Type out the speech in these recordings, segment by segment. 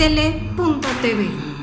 Tele.tv.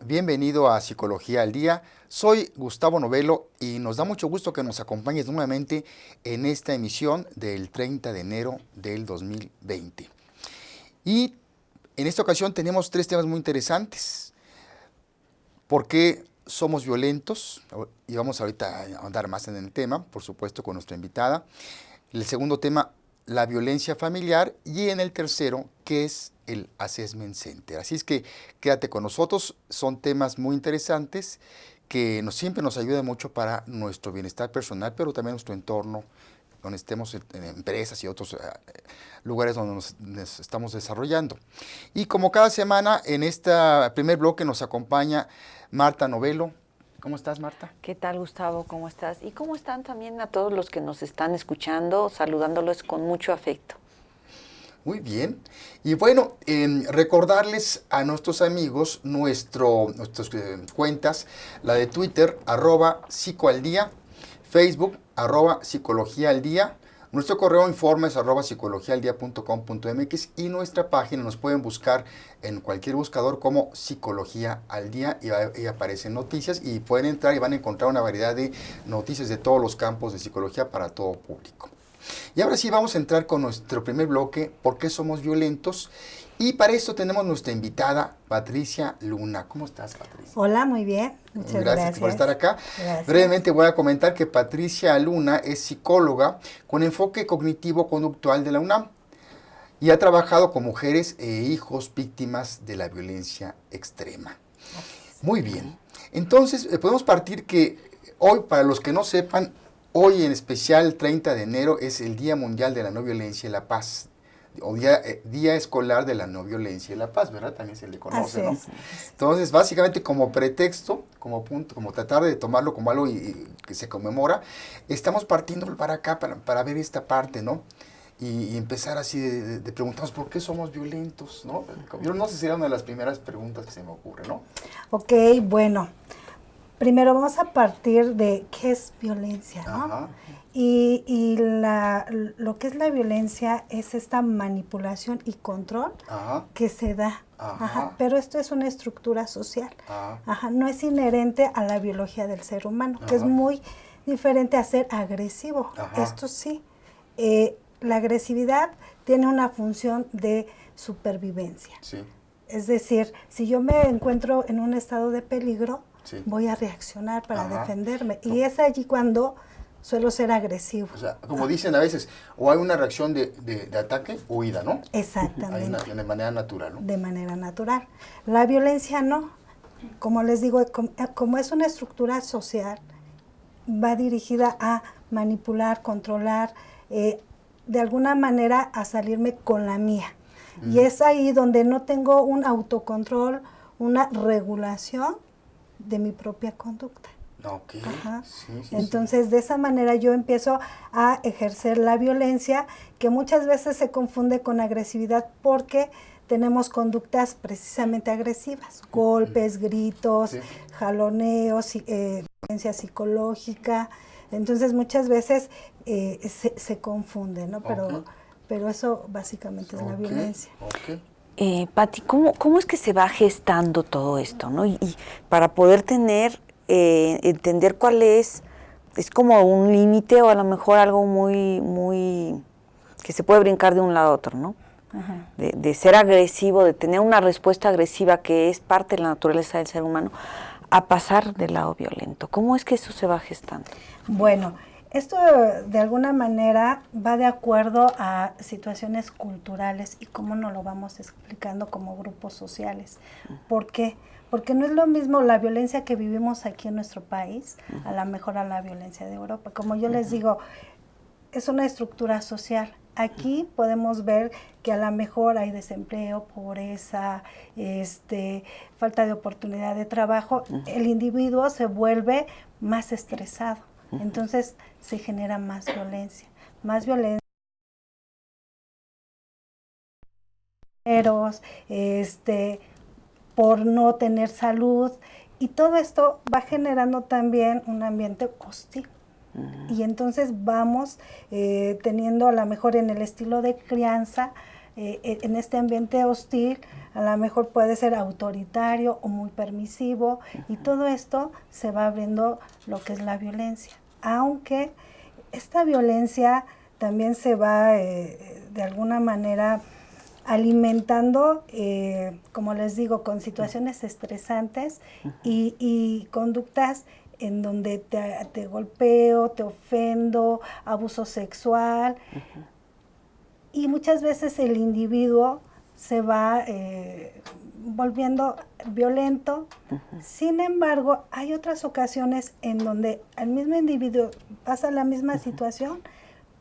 Bienvenido a Psicología al Día. Soy Gustavo Novelo y nos da mucho gusto que nos acompañes nuevamente en esta emisión del 30 de enero del 2020. Y en esta ocasión tenemos 3 temas muy interesantes. ¿Por qué somos violentos? Y vamos ahorita a andar más en el tema, por supuesto, con nuestra invitada. El segundo tema, la violencia familiar. Y en el tercero, ¿qué es el Assessment Center? Así es que quédate con nosotros, son temas muy interesantes que siempre nos ayudan mucho para nuestro bienestar personal, pero también nuestro entorno, donde estemos en empresas y otros lugares donde nos estamos desarrollando. Y como cada semana, en este primer bloque nos acompaña Marta Novelo. ¿Cómo estás, Marta? ¿Qué tal, Gustavo? ¿Cómo estás? Y cómo están también a todos los que nos están escuchando, saludándolos con mucho afecto. Muy bien. Y bueno, recordarles a nuestros amigos nuestras cuentas, la de Twitter, @psicoaldía, Facebook, @psicologiaaldía, nuestro correo informes @psicologiaaldia.com.mx y nuestra página nos pueden buscar en cualquier buscador como Psicología al Día y aparecen noticias y pueden entrar y van a encontrar una variedad de noticias de todos los campos de psicología para todo público. Y ahora sí vamos a entrar con nuestro primer bloque, ¿por qué somos violentos? Y para esto tenemos nuestra invitada, Patricia Luna. ¿Cómo estás, Patricia? Hola, muy bien. Muchas gracias por estar acá. Gracias. Brevemente voy a comentar que Patricia Luna es psicóloga con enfoque cognitivo-conductual de la UNAM y ha trabajado con mujeres e hijos víctimas de la violencia extrema. Muy bien. Entonces, podemos partir que hoy, para los que no sepan, hoy en especial, 30 de enero, es el Día Mundial de la No Violencia y la Paz, o Día Escolar de la No Violencia y la Paz, ¿verdad? También se le conoce, ¿no? Entonces, básicamente como pretexto, como punto, como tratar de tomarlo como algo que se conmemora, estamos partiendo para acá, para ver esta parte, ¿no? Y empezar así de preguntarnos por qué somos violentos, ¿no? Yo no sé si sería una de las primeras preguntas que se me ocurre, ¿no? Ok, bueno. Primero vamos a partir de qué es violencia, ¿no? Ajá. Y lo que es la violencia es esta manipulación y control que se da. Pero esto es una estructura social. No es inherente a la biología del ser humano, que es muy diferente a ser agresivo. Esto sí. La agresividad tiene una función de supervivencia. Sí. Es decir, si yo me encuentro en un estado de peligro, sí, voy a reaccionar para defenderme. Y es allí cuando suelo ser agresivo. O sea, como dicen a veces, o hay una reacción de ataque o huida, ¿no? Exactamente. De manera natural, ¿no? De manera natural. La violencia no. Como les digo, como es una estructura social, va dirigida a manipular, controlar, de alguna manera a salirme con la mía. Y es ahí donde no tengo un autocontrol, una regulación de mi propia conducta. Okay. Entonces, de esa manera yo empiezo a ejercer la violencia, que muchas veces se confunde con agresividad porque tenemos conductas precisamente agresivas, golpes, gritos, jaloneos, violencia psicológica. Entonces, muchas veces se confunde, ¿no? Pero eso básicamente es la violencia. Pati, ¿cómo es que se va gestando todo esto, ¿no? Y para poder entender cuál es como un límite o a lo mejor algo muy que se puede brincar de un lado a otro, ¿no? De ser agresivo, de tener una respuesta agresiva que es parte de la naturaleza del ser humano, a pasar del lado violento. ¿Cómo es que eso se va gestando? Bueno, esto de alguna manera va de acuerdo a situaciones culturales y cómo nos lo vamos explicando como grupos sociales. ¿Por qué? porque no es lo mismo la violencia que vivimos aquí en nuestro país, a lo mejor a la violencia de Europa. Como yo les digo, es una estructura social. Aquí podemos ver que a lo mejor hay desempleo, pobreza, falta de oportunidad de trabajo. El individuo se vuelve más estresado, entonces se genera más violencia, por no tener salud, y todo esto va generando también un ambiente hostil. Y entonces vamos teniendo a lo mejor en el estilo de crianza, en este ambiente hostil, a lo mejor puede ser autoritario o muy permisivo, y todo esto se va abriendo lo que es la violencia. Aunque esta violencia también se va de alguna manera alimentando, como les digo, con situaciones estresantes y conductas en donde te golpeo, te ofendo, abuso sexual, y muchas veces el individuo se va volviendo violento. Sin embargo, hay otras ocasiones en donde el mismo individuo pasa la misma situación,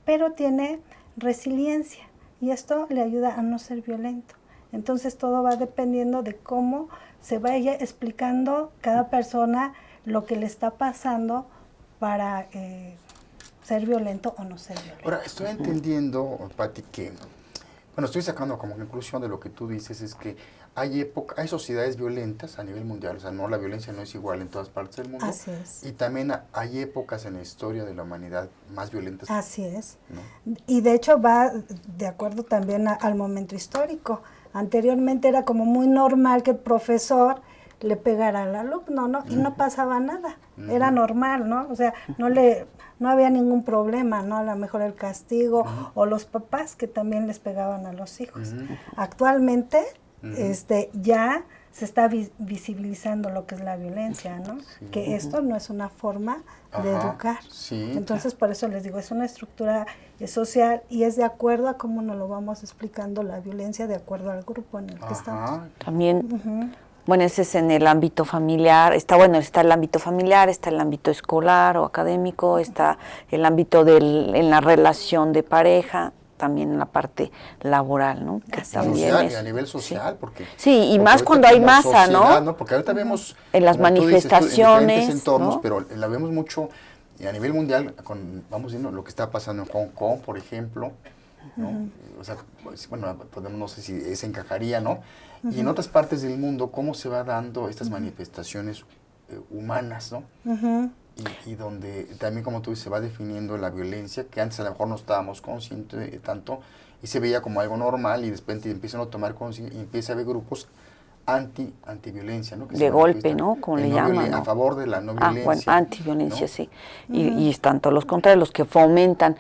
pero tiene resiliencia, y esto le ayuda a no ser violento. Entonces todo va dependiendo de cómo se vaya explicando cada persona lo que le está pasando para ser violento o no ser violento. Ahora, estoy entendiendo, Pati, que, bueno, estoy sacando como conclusión de lo que tú dices, es que hay sociedades violentas a nivel mundial, o sea, no, la violencia no es igual en todas partes del mundo. Así es. Y también hay épocas en la historia de la humanidad más violentas. Así es. ¿No? Y de hecho va de acuerdo también al momento histórico. Anteriormente era como muy normal que el profesor le pegara al alumno, ¿no? Y no pasaba nada, era normal, ¿no? O sea, no había ningún problema, ¿no? A lo mejor el castigo o los papás que también les pegaban a los hijos. Actualmente, ya se está visibilizando lo que es la violencia, ¿no? Sí. Que esto no es una forma de educar. Sí. Entonces, por eso les digo, es una estructura social y es de acuerdo a cómo nos lo vamos explicando la violencia, de acuerdo al grupo en el que estamos. También... Bueno, ese es en el ámbito familiar, está el ámbito familiar, está el ámbito escolar o académico, está el ámbito en la relación de pareja, también en la parte laboral, ¿no? Que también social, y a nivel social, porque... Sí, y más cuando hay masa, sociedad, ¿no? Porque ahorita vemos... En las manifestaciones, en diferentes entornos, ¿no? Pero la vemos mucho, y a nivel mundial, vamos viendo lo que está pasando en Hong Kong, por ejemplo, ¿no? O sea, bueno, no sé si se encajaría, ¿no? Y en otras partes del mundo, cómo se va dando estas manifestaciones humanas, ¿no? Y donde también, como tú dices, se va definiendo la violencia, que antes a lo mejor no estábamos conscientes de tanto, y se veía como algo normal, y después empiezan a tomar conciencia, y empieza a haber grupos antiviolencia, ¿no? Que de golpe, ¿no? Como le llaman, ¿no? A favor de la no violencia. Bueno, antiviolencia, ¿no? Sí. Y están todos los contrarios, los que fomentan.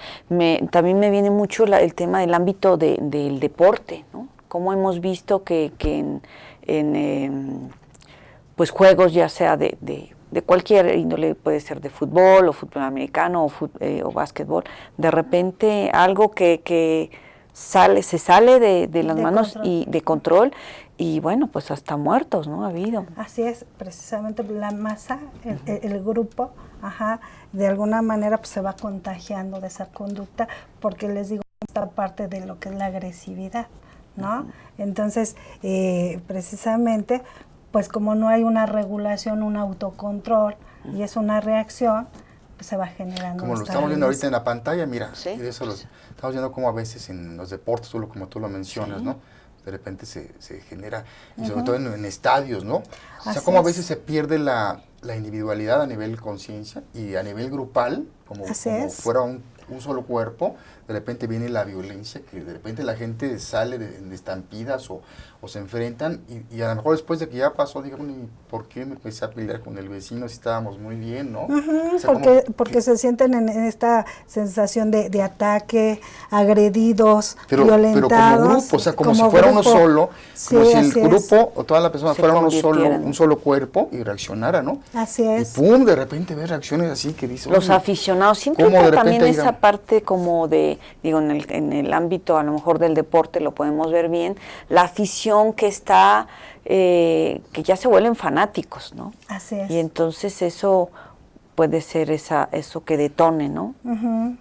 También me viene mucho el tema del ámbito del deporte, ¿no? Como hemos visto que en pues juegos, ya sea de cualquier índole, puede ser de fútbol o fútbol americano o básquetbol, de repente algo que se sale de las manos control. Y de control, y bueno, pues hasta muertos, ¿no? Ha habido. Así es, precisamente la masa, el grupo, de alguna manera pues se va contagiando de esa conducta, porque les digo, esta parte de lo que es la agresividad, ¿no? Entonces, precisamente, pues como no hay una regulación, un autocontrol, y es una reacción, pues se va generando. Como lo estamos viendo ahorita en la pantalla, mira, ¿sí? Y eso estamos viendo como a veces en los deportes, como tú lo mencionas, ¿no? De repente se genera, y sobre todo en estadios, ¿no? O sea, como a veces se pierde la individualidad a nivel conciencia y a nivel grupal, como fuera un solo cuerpo, de repente viene la violencia, que de repente la gente sale de estampidas o se enfrentan, y a lo mejor después de que ya pasó, digamos, ¿por qué me empecé a pelear con el vecino si estábamos muy bien, no? O sea, porque se sienten en esta sensación de ataque, agredidos, violentados. Pero como grupo, o sea, como si fuera uno solo, como si el grupo o toda la persona fuera un solo cuerpo y reaccionara, ¿no? Así es. Y pum, de repente ves reacciones así que dices... Los aficionados, siempre está también esa parte como de digo, en el ámbito a lo mejor del deporte lo podemos ver bien, la afición que está, que ya se vuelven fanáticos, ¿no? Así es. Y entonces eso puede ser eso que detone, ¿no? Uh-huh.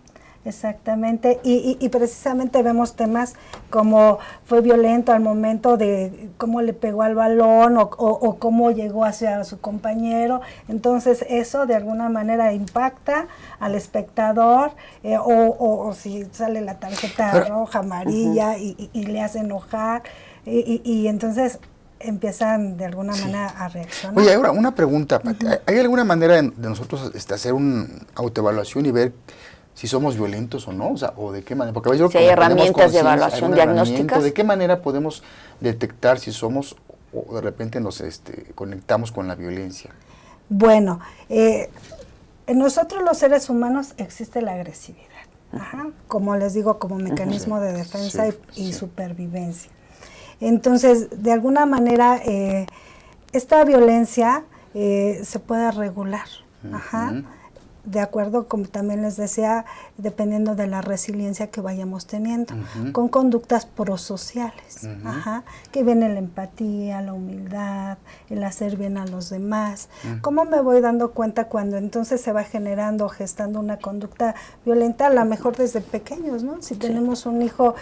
Exactamente, y precisamente vemos temas como fue violento al momento de cómo le pegó al balón o cómo llegó hacia su compañero, entonces eso de alguna manera impacta al espectador, o si sale la tarjeta roja, amarilla, y le hace enojar, y entonces empiezan de alguna manera a reaccionar. Oye, ahora una pregunta, Pati. ¿Hay alguna manera de nosotros hacer una autoevaluación y ver si somos violentos o no? O sea, o de qué manera, porque a veces si hay herramientas de evaluación diagnósticas. ¿De qué manera podemos detectar si somos o de repente nos conectamos con la violencia? Bueno, en nosotros los seres humanos existe la agresividad, como les digo, como mecanismo de defensa y supervivencia. Entonces, de alguna manera, esta violencia se puede regular, de acuerdo, como también les decía, dependiendo de la resiliencia que vayamos teniendo, con conductas prosociales, que viene la empatía, la humildad, el hacer bien a los demás. ¿Cómo me voy dando cuenta cuando entonces se va generando, gestando una conducta violenta? A lo mejor desde pequeños, ¿no? Si tenemos un hijo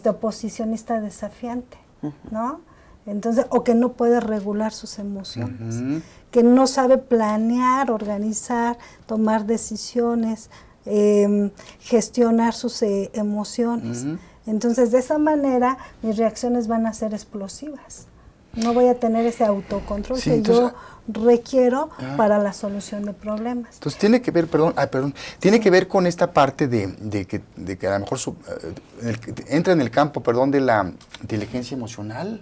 oposicionista desafiante, ¿no? Entonces, o que no puede regular sus emociones, que no sabe planear, organizar, tomar decisiones, gestionar sus emociones. Entonces, de esa manera, mis reacciones van a ser explosivas. No voy a tener ese autocontrol que yo requiero para la solución de problemas. Entonces, tiene que ver, tiene que ver con esta parte de que a lo mejor entra en el campo, de la inteligencia emocional,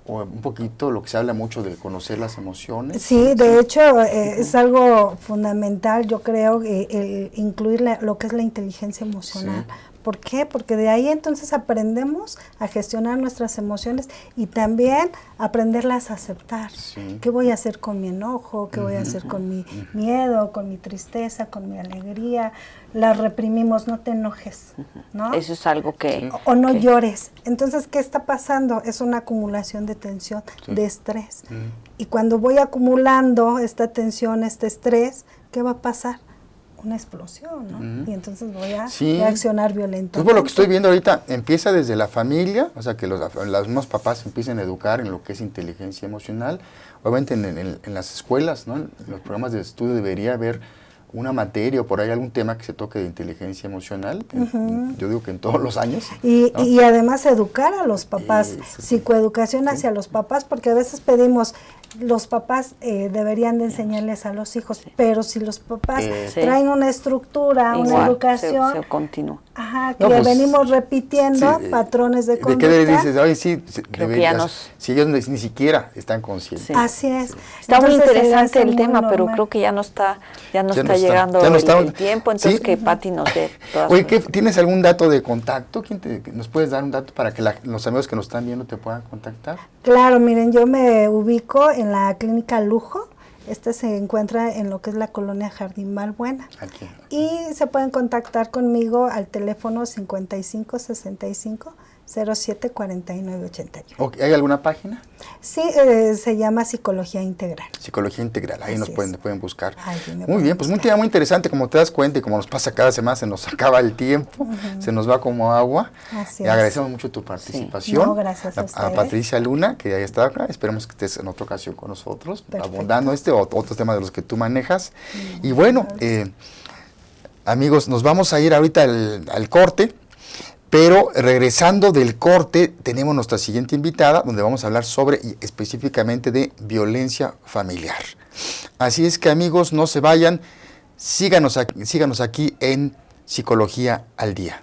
o un poquito lo que se habla mucho de conocer las emociones. Sí, de hecho es algo fundamental, yo creo, el incluir lo que es la inteligencia emocional. Sí. ¿Por qué? Porque de ahí entonces aprendemos a gestionar nuestras emociones y también aprenderlas a aceptar. Sí. ¿Qué voy a hacer con mi enojo? ¿Qué voy a hacer con mi miedo, con mi tristeza, con mi alegría? La reprimimos, no te enojes, ¿no? Eso es algo que... O no llores. Entonces, ¿qué está pasando? Es una acumulación de tensión, de estrés. Y cuando voy acumulando esta tensión, este estrés, ¿qué va a pasar? Una explosión, ¿no? Y entonces voy a reaccionar violentamente. Entonces, por lo que estoy viendo ahorita, empieza desde la familia, o sea, que los mismos papás empiecen a educar en lo que es inteligencia emocional. Obviamente en las escuelas, ¿no? En los programas de estudio debería haber una materia o por ahí algún tema que se toque de inteligencia emocional. Yo digo que en todos los años. Y además educar a los papás, psicoeducación hacia los papás, porque a veces pedimos, los papás deberían de enseñarles a los hijos, pero si los papás traen una estructura, una educación, se continúa. Que venimos repitiendo patrones de conducta. ¿De qué le dices? Oye, si ellos ni siquiera están conscientes. Sí. Así es. Está muy interesante el tema, pero creo que ya no está llegando el tiempo, entonces que Pati nos dé todas. Oye, ¿tienes algún dato de contacto? ¿Nos puedes dar un dato para que los amigos que nos están viendo te puedan contactar? Claro, miren, yo me ubico en la clínica Lujo. Se encuentra en lo que es la colonia Jardín Balbuena. Aquí. Y se pueden contactar conmigo al teléfono 5565 07 49 81. ¿Hay alguna página? Sí, se llama Psicología Integral. Psicología Integral, ahí nos pueden buscar. Muy bien, pues un tema muy interesante, como te das cuenta y como nos pasa cada semana, se nos acaba el tiempo, se nos va como agua. Así agradecemos mucho tu participación. No, gracias a Patricia Luna, que ya está acá, esperemos que estés en otra ocasión con nosotros, abundando otros temas de los que tú manejas. Y bueno, amigos, nos vamos a ir ahorita al corte. Pero regresando del corte, tenemos nuestra siguiente invitada, donde vamos a hablar específicamente de violencia familiar. Así es que, amigos, no se vayan, síganos aquí en Psicología al Día.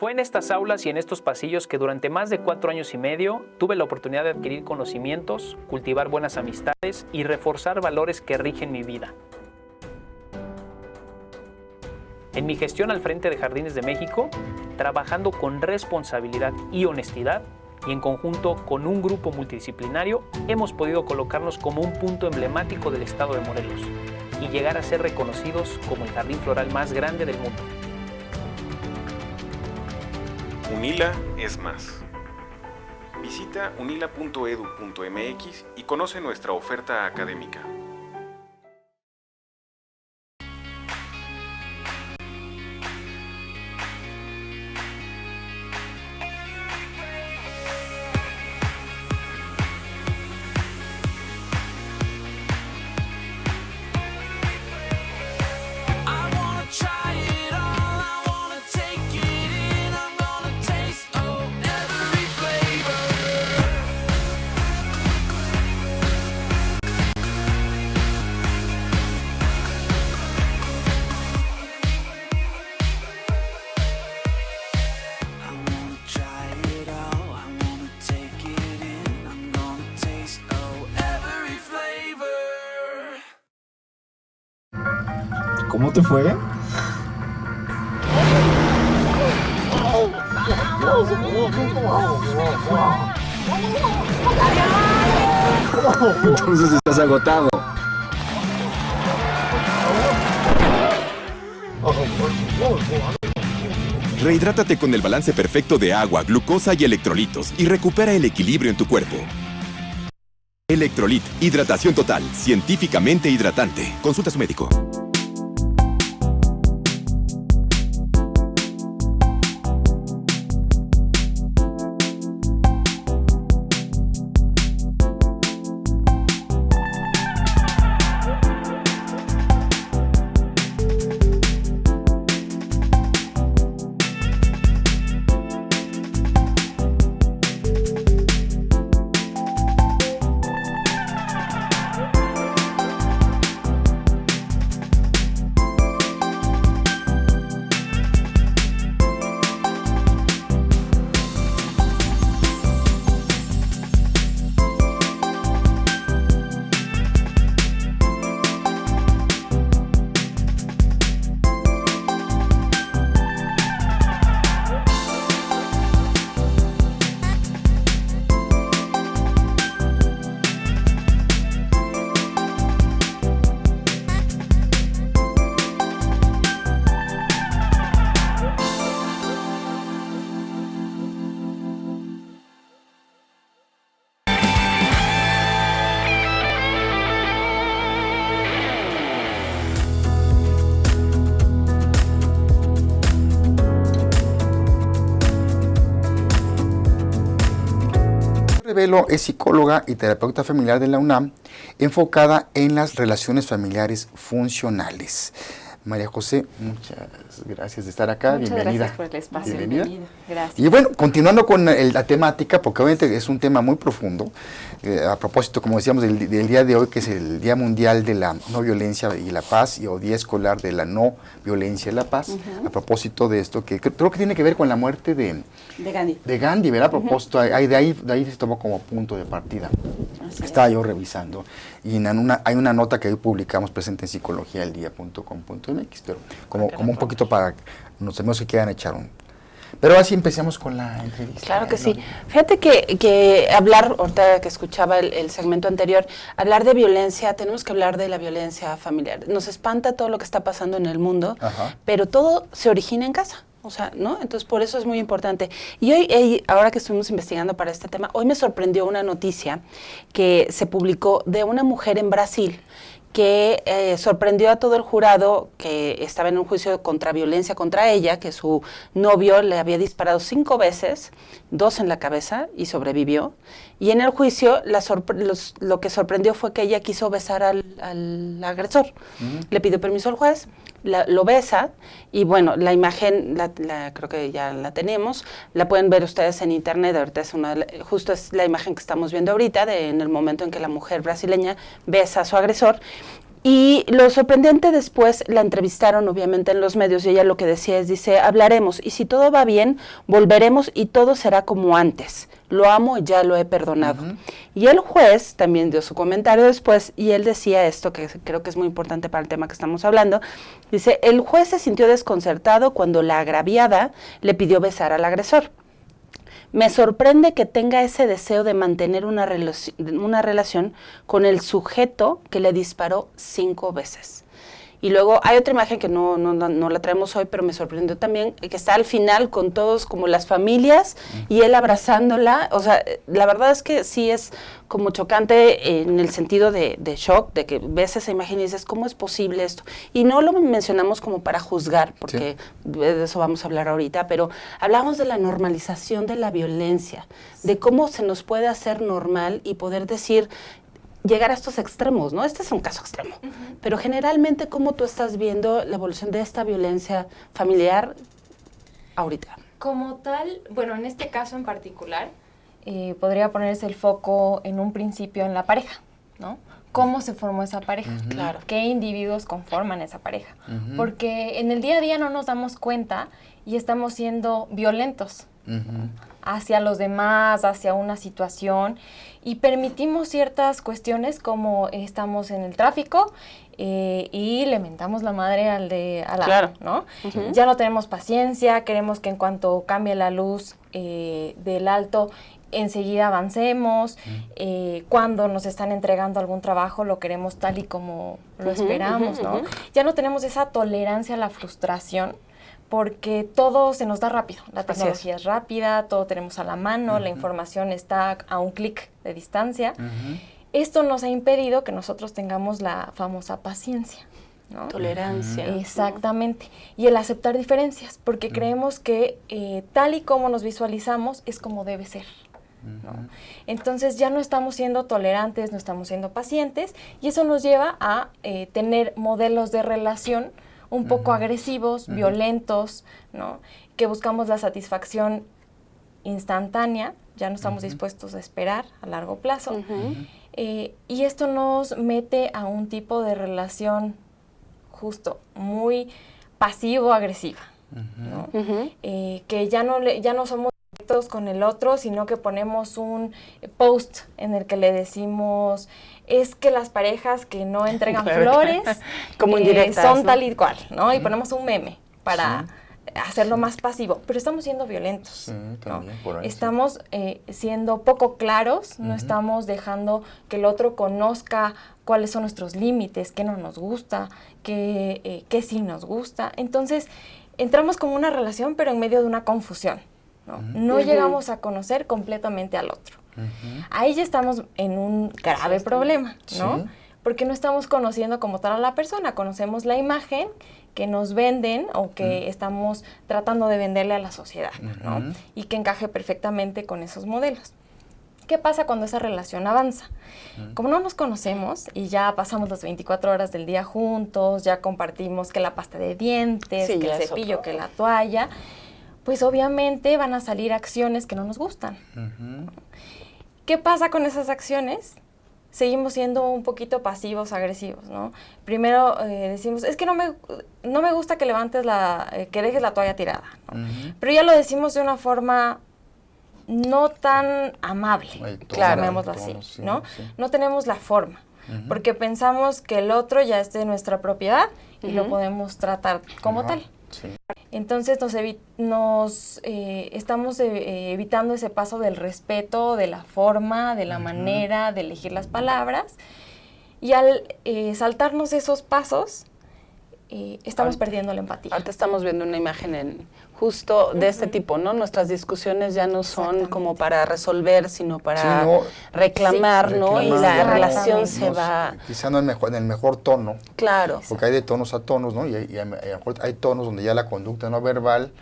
Fue en estas aulas y en estos pasillos que durante más de 4 años y medio tuve la oportunidad de adquirir conocimientos, cultivar buenas amistades y reforzar valores que rigen mi vida. En mi gestión al frente de Jardines de México, trabajando con responsabilidad y honestidad, y en conjunto con un grupo multidisciplinario, hemos podido colocarnos como un punto emblemático del estado de Morelos y llegar a ser reconocidos como el jardín floral más grande del mundo. UNILA es más. Visita unila.edu.mx y conoce nuestra oferta académica. ¿Cómo te fue? Entonces estás agotado. Rehidrátate con el balance perfecto de agua, glucosa y electrolitos y recupera el equilibrio en tu cuerpo. Electrolit, hidratación total, científicamente hidratante. Consulta a su médico. Revelo es psicóloga y terapeuta familiar de la UNAM, enfocada en las relaciones familiares funcionales. María José, muchas gracias de estar acá. Muchas bienvenida. Gracias por el espacio. Bienvenida. Gracias. Y bueno, continuando con la temática, porque obviamente es un tema muy profundo, a propósito, como decíamos, del día de hoy, que es el Día Mundial de la No Violencia y la Paz, o Día Escolar de la No Violencia y la Paz, a propósito de esto, que creo que tiene que ver con la muerte de Gandhi. De Gandhi, ¿verdad? A propósito, de ahí se tomó como punto de partida. Estaba yo revisando, y hay una nota que hoy publicamos presente en psicologiaeldia.com.mx, pero como un poquito para los amigos que quieran echar un... Pero así empecemos con la entrevista. Claro que sí. Fíjate que hablar, ahorita que escuchaba el segmento anterior, hablar de violencia, tenemos que hablar de la violencia familiar. Nos espanta todo lo que está pasando en el mundo, pero todo se origina en casa. O sea, ¿no? Entonces, por eso es muy importante. Y hoy, ahora que estuvimos investigando para este tema, hoy me sorprendió una noticia que se publicó de una mujer en Brasil que sorprendió a todo el jurado, que estaba en un juicio contra violencia contra ella, que su novio le había disparado 5 veces, 2 en la cabeza, y sobrevivió. Y en el juicio lo que sorprendió fue que ella quiso besar al agresor. Le pidió permiso al juez, lo besa, y bueno, la imagen creo que ya la tenemos, la pueden ver ustedes en internet. Ahorita justo es la imagen que estamos viendo ahorita, en el momento en que la mujer brasileña besa a su agresor. Y lo sorprendente después, la entrevistaron obviamente en los medios y ella lo que decía es, dice, hablaremos y si todo va bien, volveremos y todo será como antes. Lo amo y ya lo he perdonado. Y el juez también dio su comentario después y él decía esto, que creo que es muy importante para el tema que estamos hablando. Dice, el juez se sintió desconcertado cuando la agraviada le pidió besar al agresor. Me sorprende que tenga ese deseo de mantener una relación con el sujeto que le disparó 5 veces. Y luego hay otra imagen que no la traemos hoy, pero me sorprendió también, que está al final con todos como las familias y él abrazándola. O sea, la verdad es que sí es como chocante en el sentido de shock, de que ves esa imagen y dices, ¿cómo es posible esto? Y no lo mencionamos como para juzgar, porque de eso vamos a hablar ahorita, pero hablamos de la normalización de la violencia, de cómo se nos puede hacer normal y poder decir, llegar a estos extremos, ¿no? Este es un caso extremo, pero generalmente, ¿cómo tú estás viendo la evolución de esta violencia familiar ahorita? Como tal, bueno, en este caso en particular, podría ponerse el foco en un principio en la pareja, ¿no? ¿Cómo se formó esa pareja? Claro. ¿Qué individuos conforman esa pareja? Porque en el día a día no nos damos cuenta y estamos siendo violentos hacia los demás, hacia una situación, y permitimos ciertas cuestiones como estamos en el tráfico y le mentamos la madre al Claro. ¿no? Ya no tenemos paciencia, queremos que en cuanto cambie la luz del alto, enseguida avancemos. Cuando nos están entregando algún trabajo, lo queremos tal y como lo esperamos, ¿no? Ya no tenemos esa tolerancia a la frustración, porque todo se nos da rápido. La tecnología es rápida, todo tenemos a la mano, la información está a un clic de distancia. Esto nos ha impedido que nosotros tengamos la famosa paciencia, ¿no? Tolerancia. Exactamente. Y el aceptar diferencias, porque creemos que tal y como nos visualizamos es como debe ser, ¿no? Entonces ya no estamos siendo tolerantes, no estamos siendo pacientes, y eso nos lleva a tener modelos de relación un poco agresivos, violentos, ¿no? Que buscamos la satisfacción instantánea, ya no estamos dispuestos a esperar a largo plazo. Y esto nos mete a un tipo de relación justo muy pasivo-agresiva, ¿no? Que ya no somos directos con el otro, sino que ponemos un post en el que le decimos, es que las parejas que no entregan flores como indirectas, son ¿no? tal y cual, ¿no? Y ponemos un meme para hacerlo más pasivo, pero estamos siendo violentos, también, ¿no? por ahí, Estamos siendo poco claros, no estamos dejando que el otro conozca cuáles son nuestros límites, qué no nos gusta, qué sí nos gusta. Entonces, entramos como una relación, pero en medio de una confusión, ¿no? No llegamos a conocer completamente al otro. Ahí ya estamos en un grave problema, ¿no? Porque no estamos conociendo como tal a la persona, conocemos la imagen que nos venden o que estamos tratando de venderle a la sociedad, ¿no? Y que encaje perfectamente con esos modelos. ¿Qué pasa cuando esa relación avanza? Como no nos conocemos y ya pasamos las 24 horas del día juntos, ya compartimos que la pasta de dientes, que el cepillo, que la toalla, pues obviamente van a salir acciones que no nos gustan. ¿Qué pasa con esas acciones? Seguimos siendo un poquito pasivos, agresivos, ¿no? Primero decimos, es que no me gusta que levantes que dejes la toalla tirada, ¿no? Pero ya lo decimos de una forma no tan amable, llamémoslo así, ¿no? No tenemos la forma, porque pensamos que el otro ya es de nuestra propiedad y lo podemos tratar como tal. Entonces estamos evitando ese paso del respeto, de la forma, de la manera de elegir las palabras, y al saltarnos esos pasos, estamos perdiendo la empatía. Ahorita estamos viendo una imagen justo de este tipo, ¿no? Nuestras discusiones ya no son como para resolver, sino para reclamar, ¿no? Y la relación se va... Quizá no en el mejor tono. Claro. Porque hay de tonos a tonos, ¿no? Y hay tonos donde ya la conducta no verbal,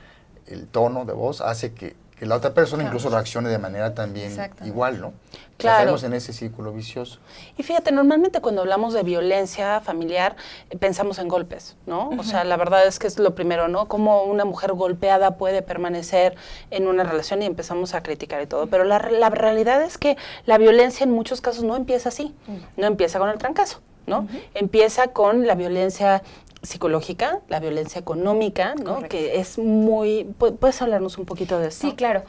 el tono de voz, hace que la otra persona incluso reaccione de manera también igual, ¿no? Claro. Caemos en ese círculo vicioso. Y fíjate, normalmente cuando hablamos de violencia familiar, pensamos en golpes, ¿no? O sea, la verdad es que es lo primero, ¿no? Cómo una mujer golpeada puede permanecer en una relación y empezamos a criticar y todo. Pero la realidad es que la violencia en muchos casos no empieza así, no empieza con el trancazo. ¿no? Empieza con la violencia psicológica, la violencia económica, ¿no? Correcto. Que es muy... ¿Puedes hablarnos un poquito de esto? Sí, claro.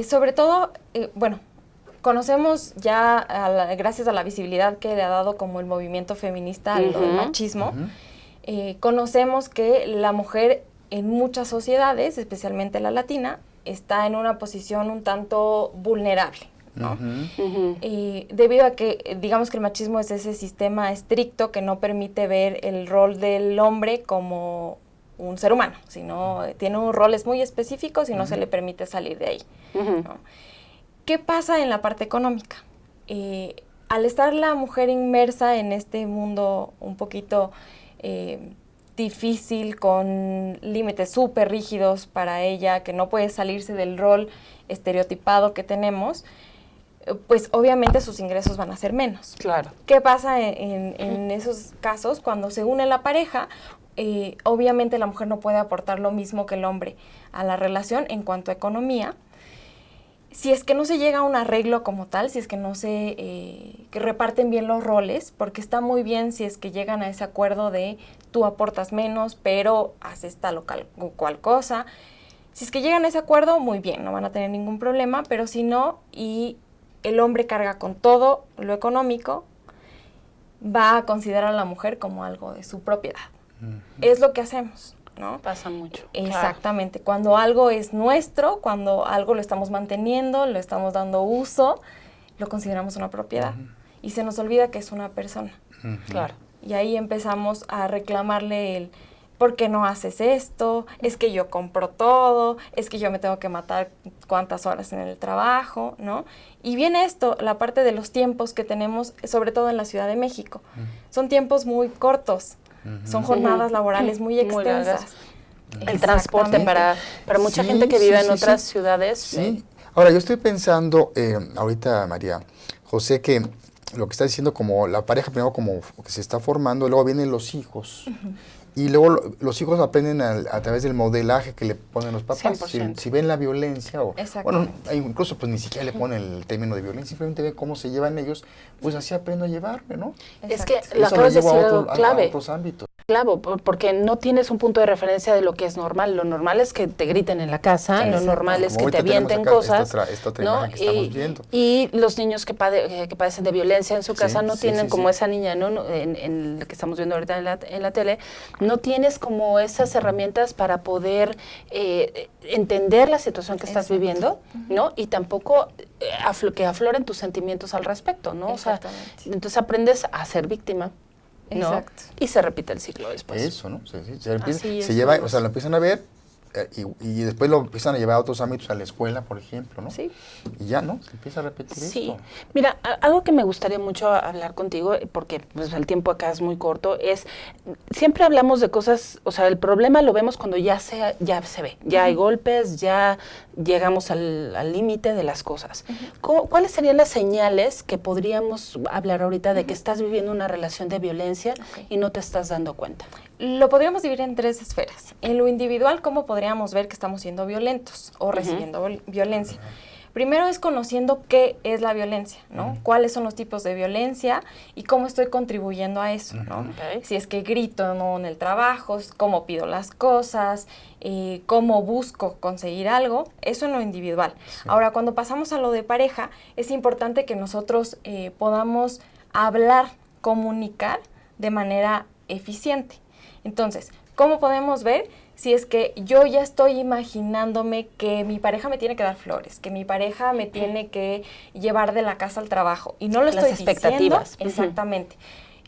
Sobre todo, bueno, conocemos ya, gracias a la visibilidad que le ha dado como el movimiento feminista al machismo, conocemos que la mujer en muchas sociedades, especialmente la latina, está en una posición un tanto vulnerable, ¿no? Debido a que, digamos que el machismo es ese sistema estricto que no permite ver el rol del hombre como un ser humano, sino tiene unos roles muy específicos y no se le permite salir de ahí, ¿no? ¿Qué pasa en la parte económica? Al estar la mujer inmersa en este mundo un poquito difícil, con límites súper rígidos para ella, que no puede salirse del rol estereotipado que tenemos, pues obviamente sus ingresos van a ser menos. Claro. ¿Qué pasa en esos casos? Cuando se une la pareja, obviamente la mujer no puede aportar lo mismo que el hombre a la relación en cuanto a economía. Si es que no se llega a un arreglo como tal, si es que no se que reparten bien los roles, porque está muy bien si es que llegan a ese acuerdo de tú aportas menos, pero haces tal o cual cosa. Si es que llegan a ese acuerdo, muy bien, no van a tener ningún problema, pero si no, y el hombre carga con todo lo económico, va a considerar a la mujer como algo de su propiedad. Es lo que hacemos, ¿no? Pasa mucho. Exactamente. Claro. Cuando algo es nuestro, cuando algo lo estamos manteniendo, lo estamos dando uso, lo consideramos una propiedad. Y se nos olvida que es una persona. Claro. Y ahí empezamos a reclamarle el ¿por qué no haces esto? Es que yo compro todo, es que yo me tengo que matar cuántas horas en el trabajo, ¿no? Y viene esto, la parte de los tiempos que tenemos, sobre todo en la Ciudad de México. Son tiempos muy cortos. Son jornadas laborales muy extensas. El transporte para mucha gente que vive en otras ciudades. Sí. Ahora, yo estoy pensando, ahorita, María José, que lo que está diciendo, como la pareja primero como que se está formando, luego vienen los hijos. Y luego los hijos aprenden a través del modelaje que le ponen los papás. Si ven la violencia, o bueno, incluso pues ni siquiera le ponen el término de violencia, simplemente ven cómo se llevan ellos, pues así aprendo a llevarme, ¿no? Es que lo acabas de decir algo clave. A otros ámbitos. Claro, porque no tienes un punto de referencia de lo que es normal. Lo normal es que te griten en la casa, lo normal es que te avienten cosas, esta otra ¿no? imagen que estamos viendo. Y los niños que padecen de violencia en su casa no tienen como esa niña, ¿no? En lo que estamos viendo ahorita en la tele, no tienes como esas herramientas para poder entender la situación que estás viviendo, ¿no? Y tampoco que afloren tus sentimientos al respecto, ¿no? O sea, entonces aprendes a ser víctima. ¿No? Exacto. Y se repite el ciclo después. Eso, ¿no? Se lleva, o sea, lo empiezan a ver y después lo empiezan a llevar a otros ámbitos, a la escuela, por ejemplo, ¿no? Sí. Y ya, ¿no? Se empieza a repetir esto. Mira, algo que me gustaría mucho hablar contigo, porque pues, el tiempo acá es muy corto, es, siempre hablamos de cosas, o sea, el problema lo vemos cuando ya se ve, ya hay golpes, ya llegamos al límite de las cosas. ¿Cuáles serían las señales que podríamos hablar ahorita de que estás viviendo una relación de violencia y no te estás dando cuenta? Lo podríamos dividir en 3 esferas. En lo individual, ¿cómo podríamos ver que estamos siendo violentos o recibiendo violencia? Primero es conociendo qué es la violencia, ¿no? Cuáles son los tipos de violencia y cómo estoy contribuyendo a eso, ¿no? Si es que grito, ¿no? En el trabajo, cómo pido las cosas, cómo busco conseguir algo, eso en lo individual. Ahora, cuando pasamos a lo de pareja, es importante que nosotros podamos hablar, comunicar de manera eficiente. Entonces, ¿cómo podemos ver si es que yo ya estoy imaginándome que mi pareja me tiene que dar flores, que mi pareja me tiene que llevar de la casa al trabajo? Y no lo estoy diciendo. Las expectativas. Exactamente.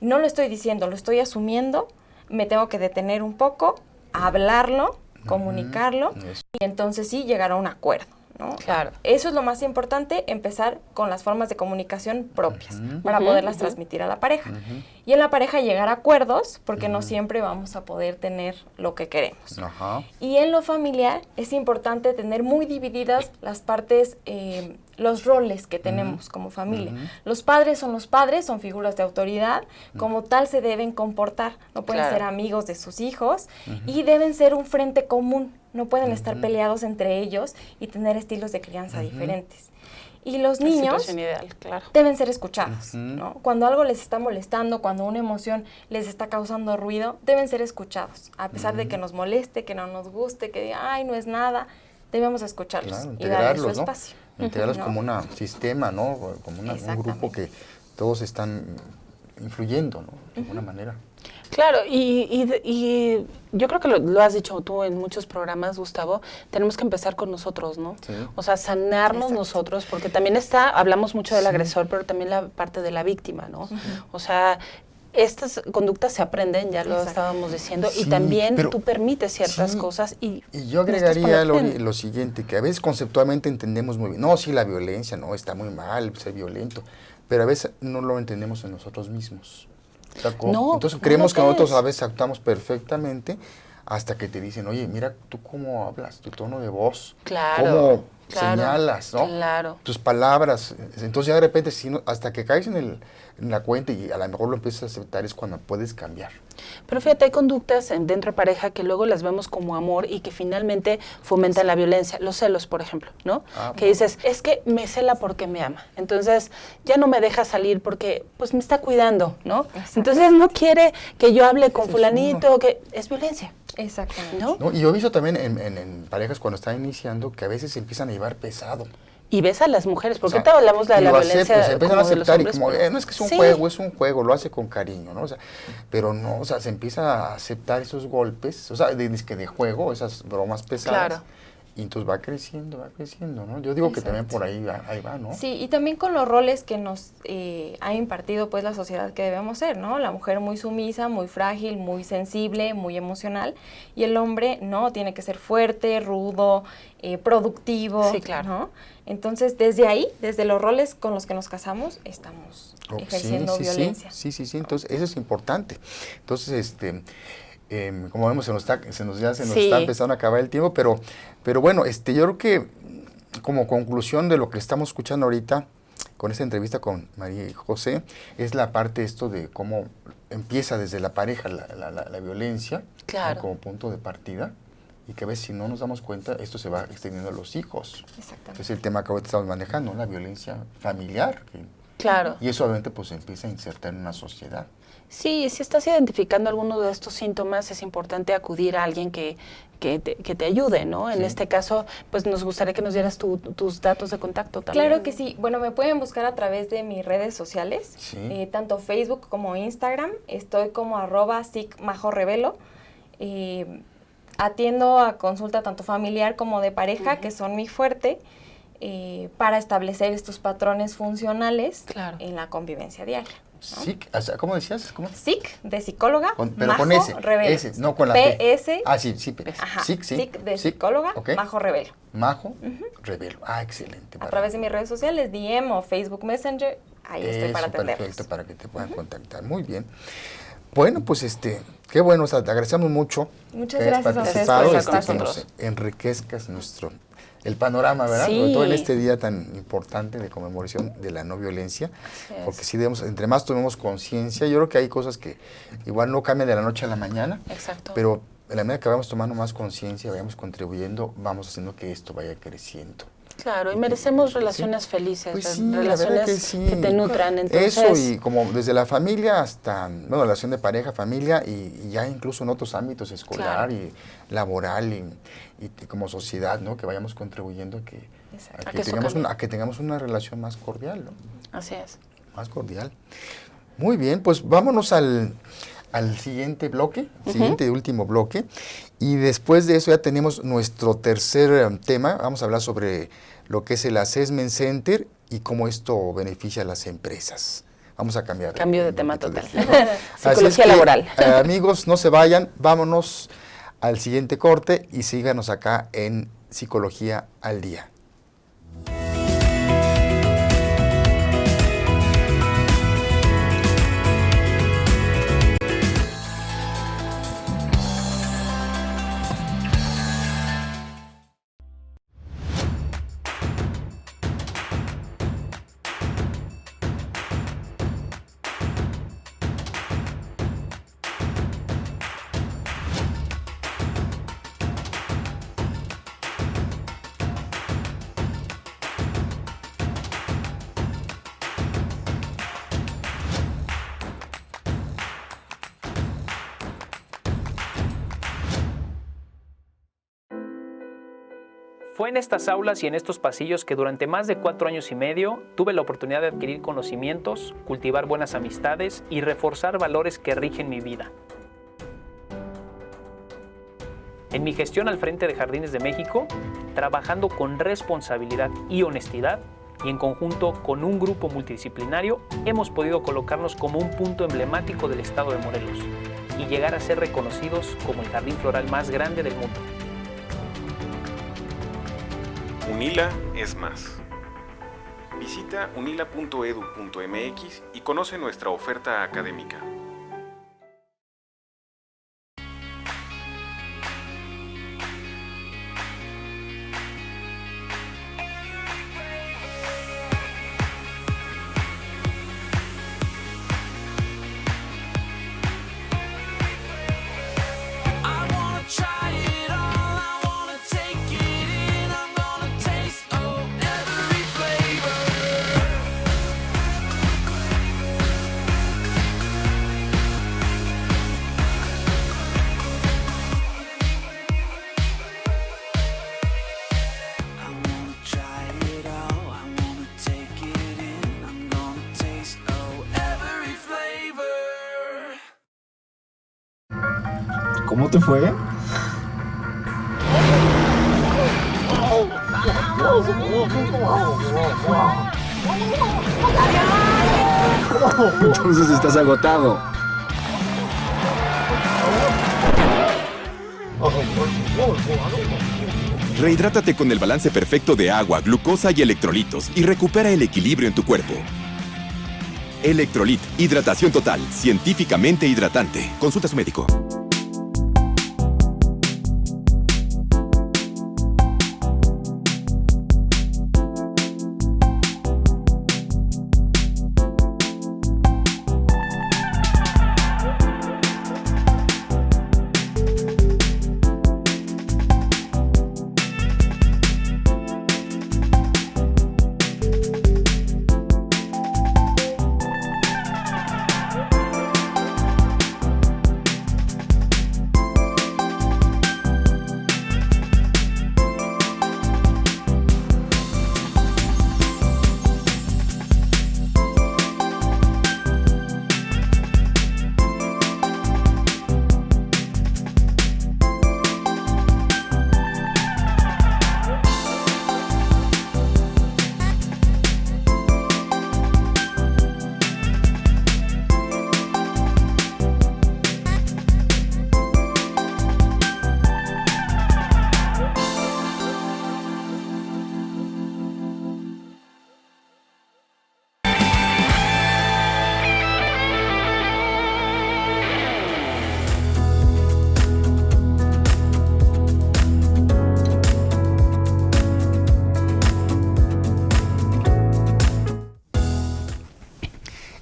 No lo estoy diciendo, lo estoy asumiendo, me tengo que detener un poco, hablarlo, comunicarlo, y entonces sí llegar a un acuerdo, ¿no? Claro. Eso es lo más importante, empezar con las formas de comunicación propias para poderlas transmitir a la pareja. Y en la pareja llegar a acuerdos, porque no siempre vamos a poder tener lo que queremos. Y en lo familiar es importante tener muy divididas las partes los roles que tenemos como familia. Los padres, son figuras de autoridad, como tal se deben comportar, no pueden ser amigos de sus hijos y deben ser un frente común, no pueden estar peleados entre ellos y tener estilos de crianza diferentes. Y los niños ideal, claro. deben ser escuchados, ¿no? Cuando algo les está molestando, cuando una emoción les está causando ruido, deben ser escuchados, a pesar de que nos moleste, que no nos guste, que diga, ay, no es nada, debemos escucharlos y darles su espacio. Integrarlos como un sistema, ¿no? Como un grupo que todos están influyendo, ¿no? De alguna manera. Claro, y yo creo que lo has dicho tú en muchos programas, Gustavo, tenemos que empezar con nosotros, ¿no? Sí. O sea, sanarnos nosotros, porque también hablamos mucho del agresor, pero también la parte de la víctima, ¿no? O sea, estas conductas se aprenden, ya lo estábamos diciendo, y también tú permites ciertas cosas. Y yo agregaría lo siguiente, que a veces conceptualmente entendemos muy bien, no, sí, la violencia, no, está muy mal ser violento, pero a veces no lo entendemos en nosotros mismos. O sea, entonces creemos que nosotros a veces actuamos perfectamente hasta que te dicen, oye, mira tú cómo hablas, tu tono de voz, cómo señalas, ¿no? Claro. Tus palabras. Entonces ya de repente, hasta que caes en la cuenta y a lo mejor lo empiezas a aceptar, es cuando puedes cambiar. Pero fíjate, hay conductas dentro de pareja que luego las vemos como amor y que finalmente fomentan la violencia. Los celos, por ejemplo, ¿no? Que dices, es que me cela porque me ama. Entonces, ya no me deja salir porque, pues, me está cuidando, ¿no? Entonces, no quiere que yo hable con fulanito, que es violencia. Exactamente. ¿No? Y yo he visto también en parejas cuando están iniciando que a veces se empiezan a llevar pesado. Y ves a las mujeres, porque ahorita hablamos de la violencia. Se empiezan a aceptar y como, hombres, no es que es un juego, lo hace con cariño, ¿no? O sea, pero no, o sea, se empieza a aceptar esos golpes, o sea, de juego, esas bromas pesadas. Claro. Y entonces va creciendo, ¿no? Yo digo que también por ahí va, ¿no? Sí, y también con los roles que nos ha impartido pues la sociedad que debemos ser, ¿no? La mujer muy sumisa, muy frágil, muy sensible, muy emocional, y el hombre, ¿no? Tiene que ser fuerte, rudo, productivo, ¿no? Entonces, desde ahí, desde los roles con los que nos casamos, estamos ejerciendo violencia. Sí, entonces eso es importante. Entonces, como vemos, se nos está empezando a acabar el tiempo, pero bueno, yo creo que como conclusión de lo que estamos escuchando ahorita, con esta entrevista con María y José, es la parte de cómo empieza desde la pareja la violencia, ¿no? Como punto de partida, y que a veces si no nos damos cuenta, esto se va extendiendo a los hijos. Exactamente. Es el tema que ahorita estamos manejando, ¿no? La violencia familiar. Y eso obviamente pues se empieza a insertar en una sociedad. Sí, si estás identificando alguno de estos síntomas, es importante acudir a alguien que te ayude, ¿no? En este caso, pues nos gustaría que nos dieras tus datos de contacto también. Claro que sí. Bueno, me pueden buscar a través de mis redes sociales, tanto Facebook como Instagram. Estoy como @sicmajorrevelo. Atiendo a consulta tanto familiar como de pareja, que son mi fuerte, para establecer estos patrones funcionales en la convivencia diaria, ¿no? SIC, ¿cómo decías? ¿Cómo? SIC de psicóloga, pero Majo con S, Revelo. S, no con la P. PS. SIC de psicóloga, Majo Revelo. Majo Revelo. Excelente. A través de mis redes sociales, DM o Facebook Messenger, ahí estoy para atenderlos. Perfecto, para que te puedan contactar. Muy bien. Bueno, pues qué bueno, te agradecemos mucho. Muchas gracias a ustedes por estar con que nos enriquezcas el panorama, ¿verdad? Sobre todo en este día tan importante de conmemoración de la no violencia, porque sí debemos, entre más tomemos conciencia, yo creo que hay cosas que igual no cambian de la noche a la mañana, pero en la medida que vamos tomando más conciencia, vayamos contribuyendo, vamos haciendo que esto vaya creciendo. Claro, y merecemos relaciones felices, pues relaciones que te nutran. Entonces, eso, y como desde la familia hasta, relación de pareja, familia, y ya incluso en otros ámbitos, escolar y laboral, y como sociedad, ¿no? Que vayamos contribuyendo a que tengamos una relación más cordial, ¿no? Así es. Más cordial. Muy bien, pues vámonos al siguiente bloque, siguiente y último bloque, y después de eso ya tenemos nuestro tercer tema. Vamos a hablar sobre lo que es el Assessment Center y cómo esto beneficia a las empresas. Vamos a cambiar. Cambio de tema total. Psicología laboral. Amigos, no se vayan, vámonos al siguiente corte y síganos acá en Psicología al Día. Fue en estas aulas y en estos pasillos que durante más de 4 años y medio tuve la oportunidad de adquirir conocimientos, cultivar buenas amistades y reforzar valores que rigen mi vida. En mi gestión al frente de Jardines de México, trabajando con responsabilidad y honestidad, y en conjunto con un grupo multidisciplinario, hemos podido colocarnos como un punto emblemático del estado de Morelos y llegar a ser reconocidos como el jardín floral más grande del mundo. UNILA es más. Visita unila.edu.mx y conoce nuestra oferta académica. ¿Cómo te fue? Entonces estás agotado. Rehidrátate con el balance perfecto de agua, glucosa y electrolitos y recupera el equilibrio en tu cuerpo. Electrolit, hidratación total, científicamente hidratante. Consulta a su médico.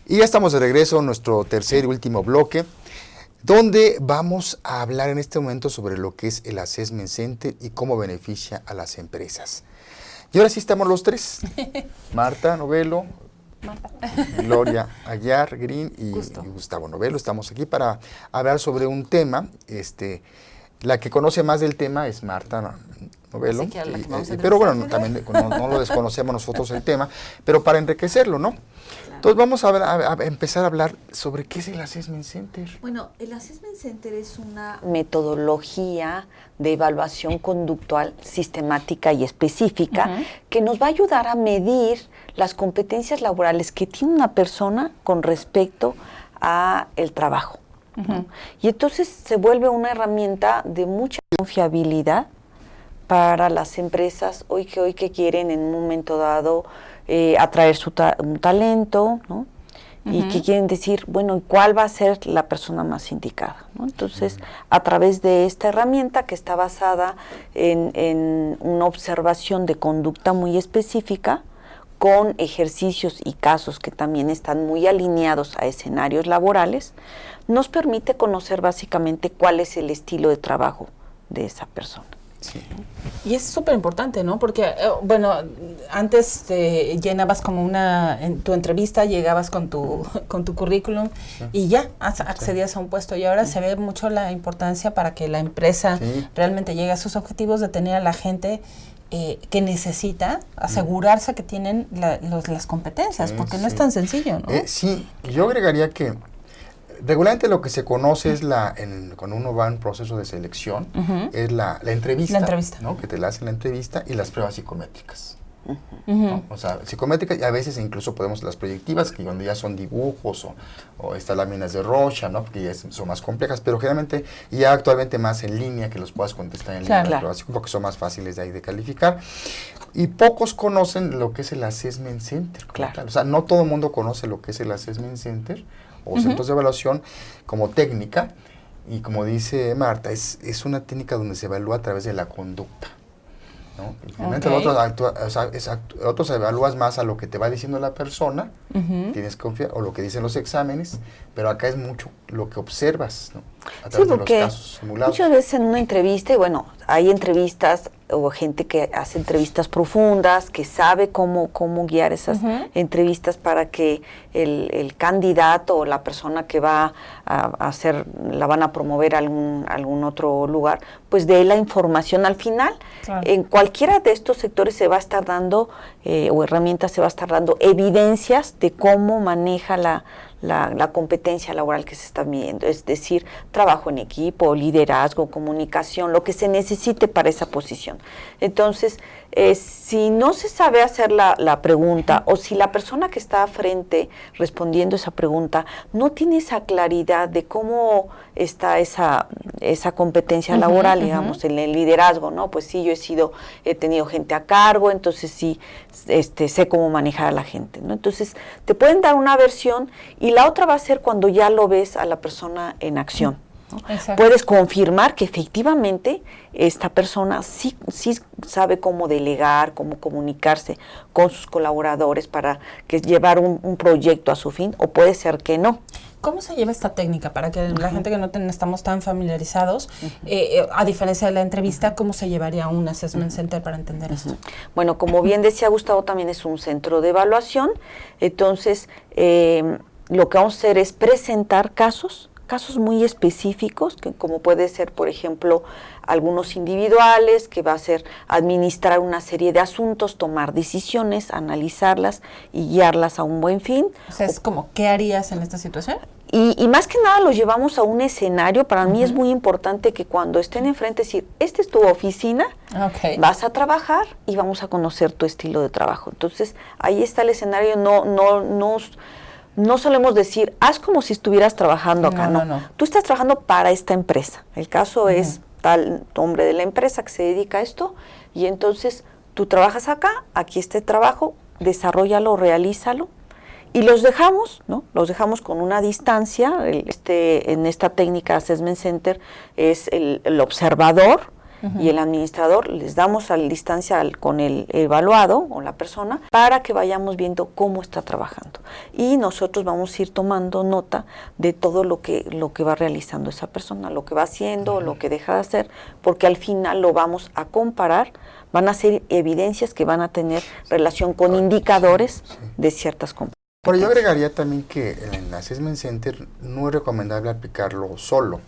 Y ya estamos de regreso en nuestro tercer y último bloque, donde vamos a hablar en este momento sobre lo que es el Assessment Center y cómo beneficia a las empresas. Y ahora sí estamos los tres, Marta Novelo, Gloria Aguiar Green y Gustavo Novelo. Estamos aquí para hablar sobre un tema. La que conoce más del tema es Marta Novelo, pero bueno, también no lo desconocemos nosotros el tema, pero para enriquecerlo, ¿no? Entonces vamos a empezar a hablar sobre qué es el Assessment Center. Bueno, el Assessment Center es una metodología de evaluación conductual sistemática y específica que nos va a ayudar a medir las competencias laborales que tiene una persona con respecto a el trabajo. Y entonces se vuelve una herramienta de mucha confiabilidad para las empresas hoy que quieren en un momento dado atraer un talento, ¿no? Y que quieren decir, bueno, ¿cuál va a ser la persona más indicada, ¿no? Entonces, a través de esta herramienta que está basada en una observación de conducta muy específica, con ejercicios y casos que también están muy alineados a escenarios laborales, nos permite conocer básicamente cuál es el estilo de trabajo de esa persona. Sí. Y es súper importante, ¿no? Porque, bueno, antes te llenabas como en tu entrevista, llegabas con tu currículum y ya accedías a un puesto. Y ahora se ve mucho la importancia para que la empresa realmente llegue a sus objetivos de tener a la gente que necesita asegurarse que tienen las competencias, porque no es tan sencillo, ¿no? Sí, yo agregaría que regularmente lo que se conoce es cuando uno va en proceso de selección, es la entrevista, ¿no? Que te la hacen la entrevista y las pruebas psicométricas. ¿No? O sea, psicométricas y a veces incluso podemos las proyectivas, que cuando ya son dibujos o estas láminas de Rocha, ¿no? Porque ya son más complejas, pero generalmente ya actualmente más en línea, que los puedas contestar en línea, las pruebas, porque son más fáciles de ahí de calificar. Y pocos conocen lo que es el Assessment Center. Tal. O sea, no todo el mundo conoce lo que es el Assessment Center o centros de evaluación como técnica, y como dice Marta, es una técnica donde se evalúa a través de la conducta, ¿no? Otros evalúas más a lo que te va diciendo la persona, tienes que confiar, o lo que dicen los exámenes, pero acá es mucho lo que observas, ¿no? A través de los casos simulados. Muchas veces en una entrevista, y bueno, hay entrevistas o gente que hace entrevistas profundas, que sabe cómo guiar esas entrevistas para que el candidato o la persona que va a hacer, la van a promover a algún otro lugar, pues dé la información al final. En cualquiera de estos sectores se va a estar dando, o herramientas se va a estar dando evidencias de cómo maneja la competencia laboral que se está midiendo, es decir, trabajo en equipo, liderazgo, comunicación, lo que se necesite para esa posición. Entonces, si no se sabe hacer la pregunta, o si la persona que está frente respondiendo esa pregunta no tiene esa claridad de cómo está esa competencia laboral, digamos, en el liderazgo, ¿no? Pues sí, he tenido gente a cargo, entonces sí, sé cómo manejar a la gente, ¿no? Entonces, te pueden dar una versión, y la otra va a ser cuando ya lo ves a la persona en acción, ¿no? Puedes confirmar que efectivamente esta persona sí sabe cómo delegar, cómo comunicarse con sus colaboradores para llevar un proyecto a su fin, o puede ser que no. ¿Cómo se lleva esta técnica para que la gente que no estamos tan familiarizados, a diferencia de la entrevista, cómo se llevaría un assessment center para entender esto? Bueno, como bien decía Gustavo, también es un centro de evaluación. Entonces, lo que vamos a hacer es presentar casos muy específicos, como puede ser, por ejemplo, algunos individuales, que va a ser administrar una serie de asuntos, tomar decisiones, analizarlas y guiarlas a un buen fin. O sea, es como, ¿qué harías en esta situación? Y más que nada lo llevamos a un escenario. Para mí es muy importante que cuando estén enfrente, decir, esta es tu oficina, vas a trabajar y vamos a conocer tu estilo de trabajo. Entonces, ahí está el escenario. No solemos decir, haz como si estuvieras trabajando acá, no. Tú estás trabajando para esta empresa. El caso es tal nombre de la empresa que se dedica a esto, y entonces tú trabajas acá, aquí está el trabajo, desarróllalo, realízalo, y los dejamos, ¿no? Los dejamos con una distancia. En esta técnica Assessment Center es el observador y el administrador, les damos a la distancia con el evaluado o la persona para que vayamos viendo cómo está trabajando. Y nosotros vamos a ir tomando nota de todo lo que va realizando esa persona, lo que va haciendo, lo que deja de hacer, porque al final lo vamos a comparar, van a ser evidencias que van a tener relación con indicadores de ciertas competencias. Pero yo agregaría también que en el Assessment Center no es recomendable aplicarlo solo.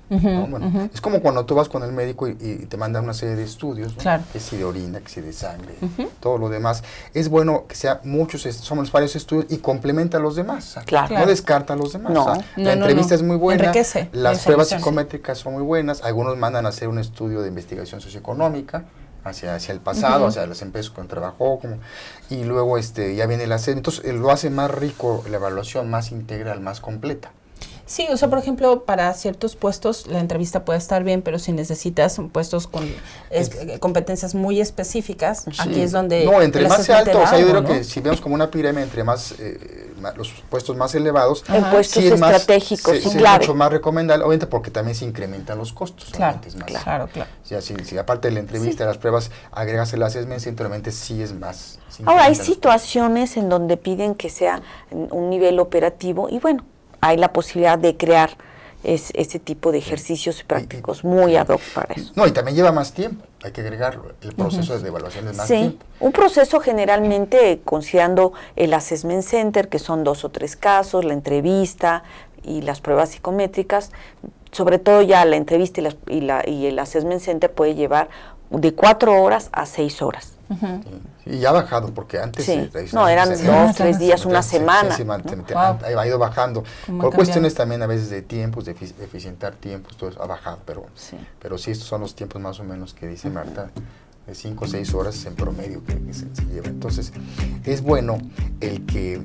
¿No? Bueno, es como cuando tú vas con el médico y te mandan una serie de estudios, ¿no? Que si de orina, que si de sangre, todo lo demás. Es bueno que sea somos varios estudios y complementa a los demás. No descarta a los demás. La entrevista es muy buena, enriquece las pruebas psicométricas son muy buenas, algunos mandan a hacer un estudio de investigación socioeconómica hacia el pasado, hacia las empresas con trabajó, y luego ya viene el hacer. Entonces lo hace más rico la evaluación, más integral, más completa. Sí, o sea, por ejemplo, para ciertos puestos la entrevista puede estar bien, pero si necesitas puestos con competencias muy específicas, aquí es donde... No, entre más alto, o sea, yo creo que si vemos como una pirámide, entre más los puestos más elevados, puestos estratégicos, es mucho más recomendable, obviamente porque también se incrementan los costos. Claro. O sea, si aparte de la entrevista, las pruebas, agregas el assessment, simplemente sí es más. Ahora, hay situaciones en donde piden que sea un nivel operativo, y bueno, hay la posibilidad de crear ese tipo de ejercicios prácticos muy ad hoc para eso. No, y también lleva más tiempo, hay que agregarlo. El proceso de evaluación es más tiempo. Un proceso generalmente, considerando el Assessment Center, que son 2 o 3 casos, la entrevista y las pruebas psicométricas, sobre todo ya la entrevista y el Assessment Center puede llevar de 4 horas a 6 horas. Y ya ha bajado, porque antes... Sí. No, eran 2, 3 días, una semana. Ha ido bajando. Por cuestiones también a veces de tiempos, de eficientar tiempos, todo eso ha bajado. Pero sí, estos son los tiempos más o menos que dice Marta, de 5 o 6 horas en promedio que se lleva. Entonces, es bueno el que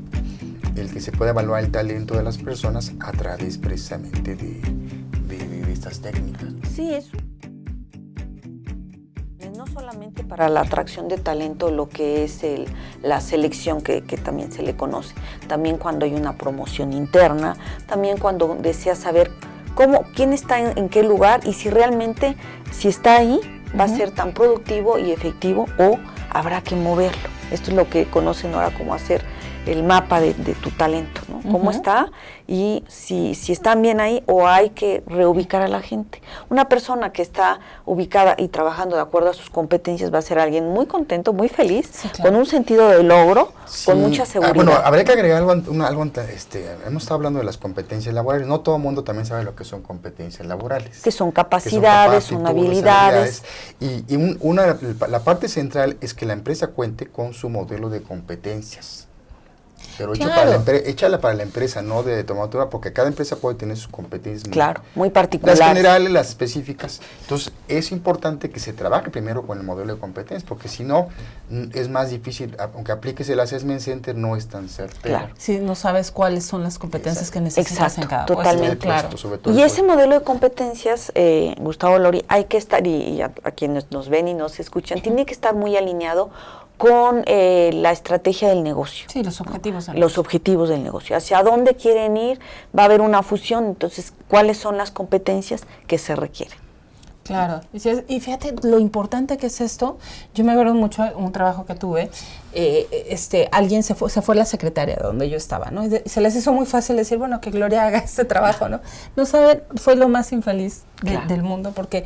se pueda evaluar el talento de las personas a través precisamente de estas técnicas. Sí, eso. No solamente para la atracción de talento, lo que es la selección que también se le conoce, también cuando hay una promoción interna, también cuando deseas saber quién está en qué lugar y si realmente, si está ahí, va a ser tan productivo y efectivo o habrá que moverlo. Esto es lo que conocen ahora como hacer el mapa de tu talento, ¿no? Cómo está y si están bien ahí o hay que reubicar a la gente. Una persona que está ubicada y trabajando de acuerdo a sus competencias va a ser alguien muy contento, muy feliz, con un sentido de logro, con mucha seguridad. Bueno, habría que agregar algo hemos estado hablando de las competencias laborales. No todo el mundo también sabe lo que son competencias laborales. Que son capacidades, son habilidades. Y la parte central es que la empresa cuente con su modelo de competencias. Pero échala para la empresa, no de tomatura, porque cada empresa puede tener sus competencias muy particulares. Las generales, las específicas. Entonces, es importante que se trabaje primero con el modelo de competencias, porque si no, es más difícil, aunque apliques el Assessment Center, no es tan certero. Claro. Si no sabes cuáles son las competencias que necesitas en cada puesto. Totalmente. Claro. Y ese modelo de competencias, Gustavo, Lori, hay que estar, y a quienes nos ven y nos escuchan, tiene que estar muy alineado con la estrategia del negocio. Sí, los objetivos del negocio. Los objetivos del negocio. Hacia dónde quieren ir, va a haber una fusión, entonces, ¿cuáles son las competencias que se requieren? Claro, y fíjate lo importante que es esto. Yo me acuerdo mucho de un trabajo que tuve, alguien se fue a la secretaria donde yo estaba, ¿no? Y se les hizo muy fácil decir, bueno, que Gloria haga este trabajo, ¿no? No saben, fue lo más infeliz del mundo, porque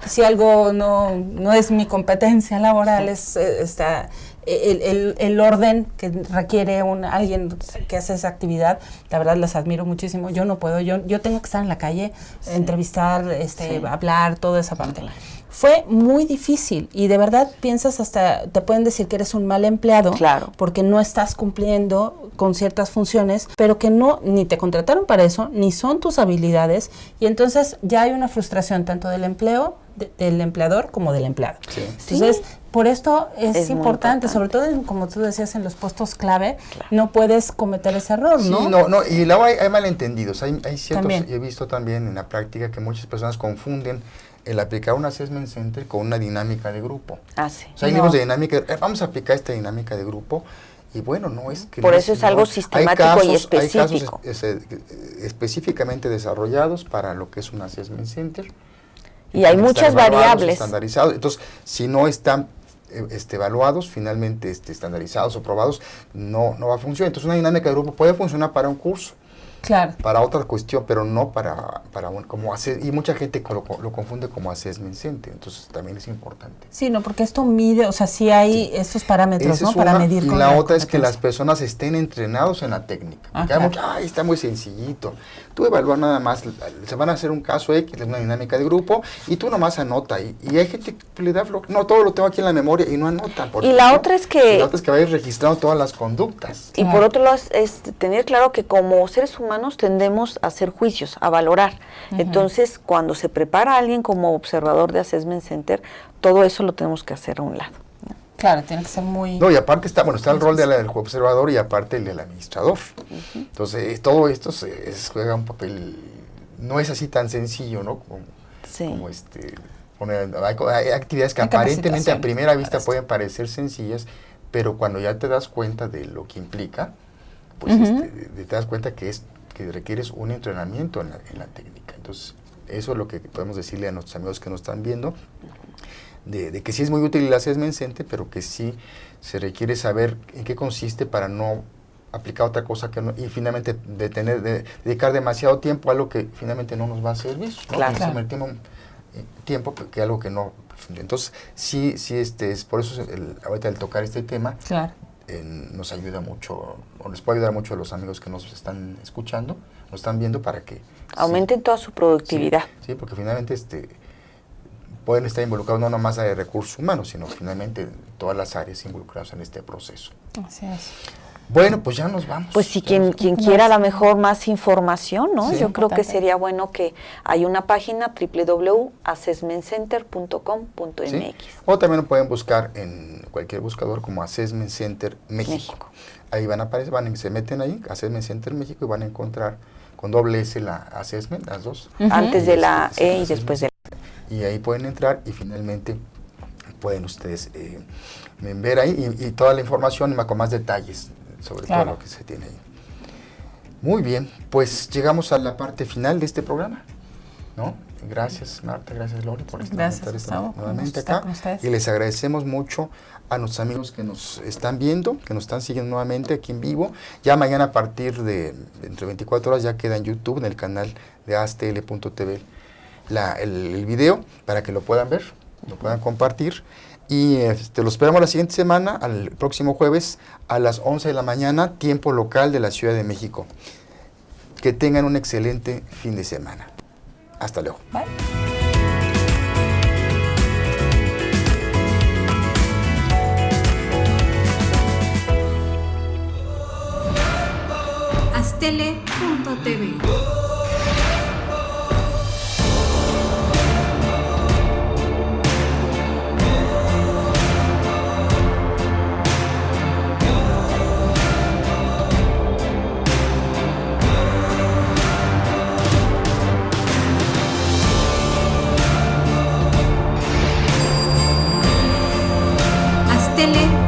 si algo no es mi competencia laboral, es el orden que requiere alguien que hace esa actividad. La verdad las admiro muchísimo. Yo no puedo, yo tengo que estar en la calle, entrevistar, hablar, toda esa parte. Fue muy difícil y de verdad piensas, hasta te pueden decir que eres un mal empleado, porque no estás cumpliendo con ciertas funciones, pero que ni te contrataron para eso, ni son tus habilidades, y entonces ya hay una frustración tanto del del empleador como del empleado. Entonces, por esto es importante, sobre todo como tú decías, en los puestos clave, no puedes cometer ese error, ¿no? No, y luego hay malentendidos, hay ciertos, he visto también en la práctica que muchas personas confunden el aplicar un Assessment Center con una dinámica de grupo. O sea, hay libros de dinámica, vamos a aplicar esta dinámica de grupo, y bueno, no es que... Por eso es algo sistemático y específico. Hay casos específicamente desarrollados para lo que es un Assessment Center. Y hay muchas variables. Estandarizados. Entonces, si no están evaluados, finalmente estandarizados o probados, no va a funcionar. Entonces, una dinámica de grupo puede funcionar para un curso, para otra cuestión, pero no para como hacer, y mucha gente lo confunde como Assessment Center, entonces también es importante. Sí, no, porque esto mide, o sea, sí hay estos parámetros, ¿no? Para medir. Y la otra es que las personas estén entrenados en la técnica. Porque hay mucho, está muy sencillito. Tú evalúas nada más, se van a hacer un caso X, una dinámica de grupo, y tú nomás anota. Y hay gente que le da no, todo lo tengo aquí en la memoria y no anota. Y la otra es que... vayas registrando todas las conductas. Y por otro lado es tener claro que como seres humanos tendemos a hacer juicios, a valorar. Entonces, cuando se prepara a alguien como observador de Assessment Center, todo eso lo tenemos que hacer a un lado. Claro, tiene que ser muy... No, y aparte está el rol del observador y aparte el del administrador. Entonces, todo esto juega un papel, no es así tan sencillo, ¿no? Hay actividades que aparentemente a primera vista pueden parecer sencillas, pero cuando ya te das cuenta de lo que implica, pues te das cuenta que requieres un entrenamiento en la técnica. Entonces, eso es lo que podemos decirle a nuestros amigos que nos están viendo, de que sí es muy útil el Assessment Center, pero que sí se requiere saber en qué consiste para no aplicar otra cosa y finalmente dedicar demasiado tiempo a algo que finalmente no nos va a servir, ¿no? Invertimos tiempo que algo que no. Entonces, sí es por eso ahorita al tocar este tema, nos ayuda mucho, o les puede ayudar mucho a los amigos que nos están escuchando, nos están viendo, para que aumenten toda su productividad. Sí, porque finalmente pueden estar involucrados no nomás de recursos humanos, sino finalmente todas las áreas involucradas en este proceso. Así es. Bueno, pues ya nos vamos. Pues si quien quiera a lo mejor más información, ¿no? Sí. Yo creo que Importante. sería bueno que hay una página www.assessmentcenter.com.mx. ¿Sí? O también lo pueden buscar en cualquier buscador como Assessment Center México. México. Ahí van a aparecer, se meten ahí, Assessment Center México, y van a encontrar con doble S la Assessment, las dos. Antes de la Sí, E y sí, después sí. de Y ahí pueden entrar y finalmente pueden ustedes ver ahí y toda la información con más detalles sobre Claro. todo lo que se tiene ahí. Muy bien, pues llegamos a la parte final de este programa, ¿no? Gracias Marta, gracias Lori por estar Gustavo, nuevamente estar acá. con ustedes. Y les agradecemos mucho a nuestros amigos que nos están viendo, que nos están siguiendo nuevamente aquí en vivo. Ya mañana a partir de entre 24 horas ya queda en YouTube, en el canal de astl.tv el video para que lo puedan ver, lo puedan compartir. Y lo esperamos la siguiente semana, al próximo jueves a las 11 de la mañana, tiempo local de la Ciudad de México. Que tengan un excelente fin de semana. Hasta luego. Bye. Astele.tv. Astele.tv.